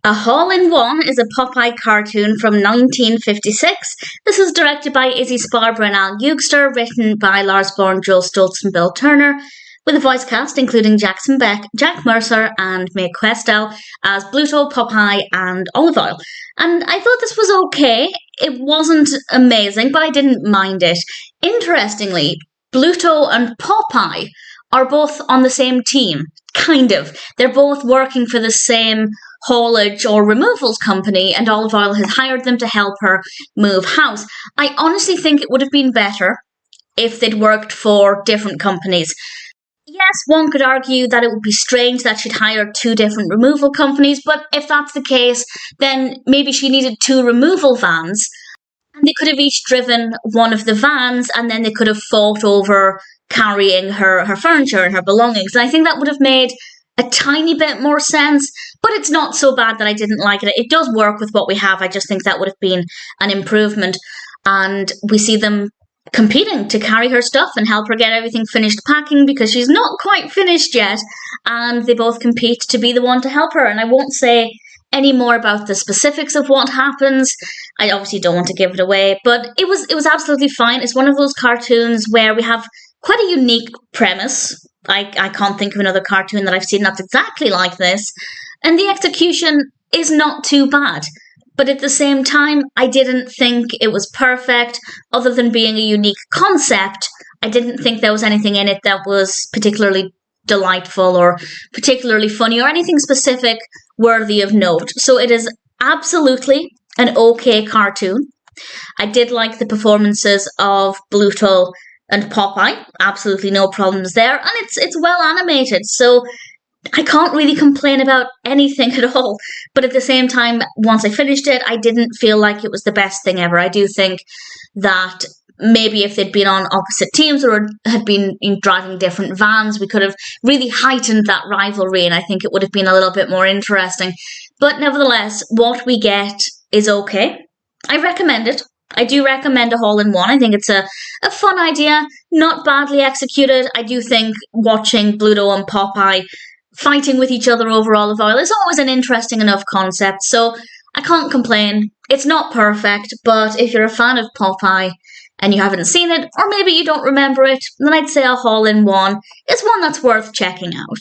A Haul-in-One is a Popeye cartoon from 1956. This is directed by Izzy Sparber and Eugster, written by Larz, Bourne, Stultz and Bill Turner, with a voice cast including Beck, Jack Mercer and Mae Questel as Bluto, Popeye and Olive Oil. And I thought this was okay. It wasn't amazing, but I didn't mind it. Interestingly, Bluto and Popeye are both on the same team, kind of. They're both working for the same haulage or removals company, and Olive Oil has hired them to help her move house. I honestly think it would have been better if they'd worked for different companies. Yes, one could argue that it would be strange that she'd hired two different removal companies, but if that's the case, then maybe she needed two removal vans, and they could have each driven one of the vans, and then they could have fought over carrying her furniture and her belongings. And I think that would have made a tiny bit more sense, but it's not so bad that I didn't like it. It does work with what we have. I just think that would have been an improvement. And we see them competing to carry her stuff and help her get everything finished packing because she's not quite finished yet. And they both compete to be the one to help her. And I won't say any more about the specifics of what happens. I obviously don't want to give it away, but it was absolutely fine. It's one of those cartoons where we have quite a unique premise. I can't think of another cartoon that I've seen that's exactly like this. And the execution is not too bad. But at the same time, I didn't think it was perfect. Other than being a unique concept, I didn't think there was anything in it that was particularly delightful or particularly funny or anything specific worthy of note. So it is absolutely an okay cartoon. I did like the performances of Bluto and Popeye, absolutely no problems there, and it's well animated, so I can't really complain about anything at all. But at the same time, once I finished it, I didn't feel like it was the best thing ever. I do think that maybe if they'd been on opposite teams or had been driving different vans, we could have really heightened that rivalry, and I think it would have been a little bit more interesting. But nevertheless, what we get is okay. I recommend it. I do recommend a Haul-in-One. I think it's a fun idea, not badly executed. I do think watching Bluto and Popeye fighting with each other over Olive Oil is always an interesting enough concept, so I can't complain. It's not perfect, but if you're a fan of Popeye and you haven't seen it, or maybe you don't remember it, then I'd say a Haul-in-One is one that's worth checking out.